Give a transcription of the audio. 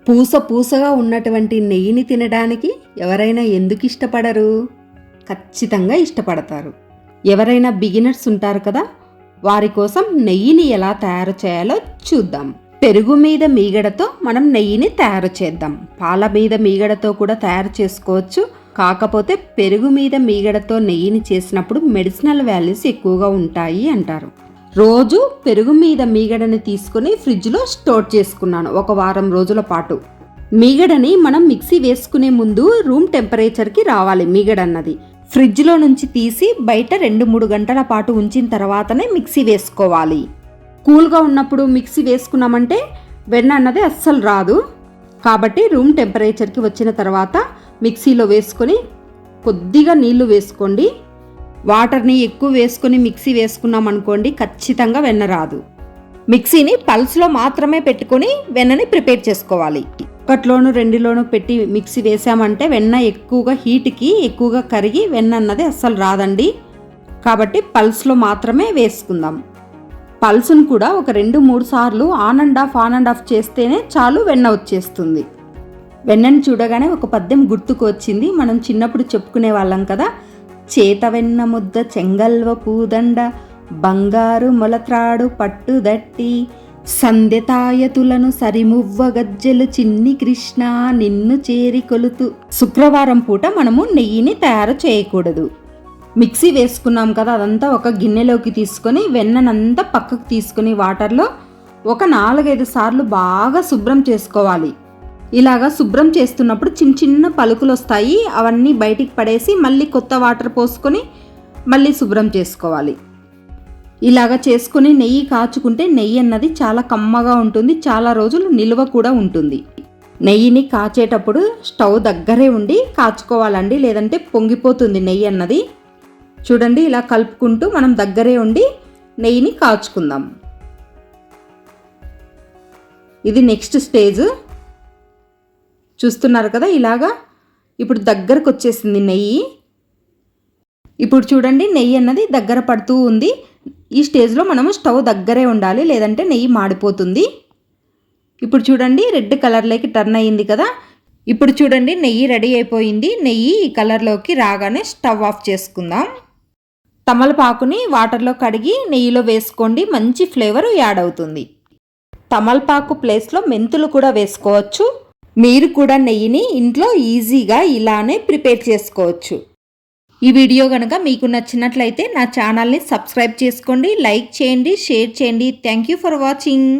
పూసగా ఉన్నటువంటి నెయ్యిని తినడానికి ఎవరైనా ఎందుకు ఇష్టపడరు? ఖచ్చితంగా ఇష్టపడతారు. ఎవరైనా బిగినర్స్ ఉంటారు కదా, వారి కోసం నెయ్యిని ఎలా తయారు చేయాలో చూద్దాం. పెరుగు మీద మీగడతో మనం నెయ్యిని తయారు చేద్దాం. పాల మీద మీగడతో కూడా తయారు చేసుకోవచ్చు. కాకపోతే పెరుగు మీద మీగడతో నెయ్యిని చేసినప్పుడు మెడిసినల్ వాల్యూస్ ఎక్కువగా ఉంటాయి అంటారు. రోజు పెరుగు మీద మీగడని తీసుకుని ఫ్రిడ్జ్లో స్టోర్ చేసుకున్నాను ఒక వారం రోజుల పాటు. మీగడని మనం మిక్సీ వేసుకునే ముందు రూమ్ టెంపరేచర్కి రావాలి. మీగడ అన్నది ఫ్రిడ్జ్లో నుంచి తీసి బయట 2-3 గంటల పాటు ఉంచిన తర్వాతనే మిక్సీ వేసుకోవాలి. కూల్గా ఉన్నప్పుడు మిక్సీ వేసుకున్నామంటే వెన్న అన్నది అస్సలు రాదు. కాబట్టి రూమ్ టెంపరేచర్కి వచ్చిన తర్వాత మిక్సీలో వేసుకొని కొద్దిగా నీళ్లు వేసుకోండి. వాటర్ని ఎక్కువ వేసుకొని మిక్సీ వేసుకున్నాం అనుకోండి, ఖచ్చితంగా వెన్న రాదు. మిక్సీని పల్స్లో మాత్రమే పెట్టుకొని వెన్నని ప్రిపేర్ చేసుకోవాలి. 1లోను 2లోను పెట్టి మిక్సీ వేసామంటే వెన్న ఎక్కువగా హీట్కి ఎక్కువగా కరిగి వెన్న అన్నది అస్సలు రాదండి. కాబట్టి పల్స్లో మాత్రమే వేసుకుందాం. పల్స్ను కూడా ఒక 2-3 సార్లు ఆన్ అండ్ ఆఫ్ చేస్తేనే చాలు వెన్న వచ్చేస్తుంది. వెన్నని చూడగానే ఒక పద్యం గుర్తుకు వచ్చింది. మనం చిన్నప్పుడు చెప్పుకునే వాళ్ళం కదా, చేత వెన్న ముద్ద చెంగల్వ పూదండ బంగారు మొలత్రాడు పట్టుదట్టి సంధ్యతాయతులను సరిమువ్వ గజ్జెలు చిన్ని కృష్ణ నిన్ను చేరి కొలుతు. శుక్రవారం పూట మనము నెయ్యిని తయారు చేయకూడదు. మిక్సీ వేసుకున్నాం కదా, అదంతా ఒక గిన్నెలోకి తీసుకొని వెన్ననంతా పక్కకు తీసుకొని వాటర్లో ఒక 4-5 సార్లు బాగా శుభ్రం చేసుకోవాలి. ఇలాగా శుభ్రం చేస్తున్నప్పుడు చిన్న పలుకులు వస్తాయి. అవన్నీ బయటికి పడేసి మళ్ళీ కొత్త వాటర్ పోసుకొని మళ్ళీ శుభ్రం చేసుకోవాలి. ఇలాగా చేసుకుని నెయ్యి కాచుకుంటే నెయ్యి అన్నది చాలా కమ్మగా ఉంటుంది. చాలా రోజులు నిల్వ కూడా ఉంటుంది. నెయ్యిని కాచేటప్పుడు స్టవ్ దగ్గరే ఉండి కాచుకోవాలండి, లేదంటే పొంగిపోతుంది నెయ్యి అన్నది. చూడండి, ఇలా కలుపుకుంటూ మనం దగ్గరే ఉండి నెయ్యిని కాచుకుందాం. ఇది నెక్స్ట్ స్టేజ్. చూస్తున్నారు కదా, ఇలాగా ఇప్పుడు దగ్గరకు వచ్చేసింది నెయ్యి. ఇప్పుడు చూడండి, నెయ్యి అన్నది దగ్గర పడుతూ ఉంది. ఈ స్టేజ్లో మనము స్టవ్ దగ్గరే ఉండాలి, లేదంటే నెయ్యి మాడిపోతుంది. ఇప్పుడు చూడండి, రెడ్ కలర్లోకి టర్న్ అయ్యింది కదా. ఇప్పుడు చూడండి, నెయ్యి రెడీ అయిపోయింది. నెయ్యి ఈ కలర్లోకి రాగానే స్టవ్ ఆఫ్ చేసుకుందాం. తమలపాకుని వాటర్లో కడిగి నెయ్యిలో వేసుకోండి, మంచి ఫ్లేవర్ యాడ్ అవుతుంది. తమలపాకు ప్లేస్లో మెంతులు కూడా వేసుకోవచ్చు. మీరు కూడా నెయ్యిని ఇంట్లో ఈజీగా ఇలానే ప్రిపేర్ చేసుకోవచ్చు. ఈ వీడియో కనుక మీకు నచ్చినట్లయితే నా ఛానల్ని సబ్స్క్రైబ్ చేసుకోండి, లైక్ చేయండి, షేర్ చేయండి. Thank you for watching.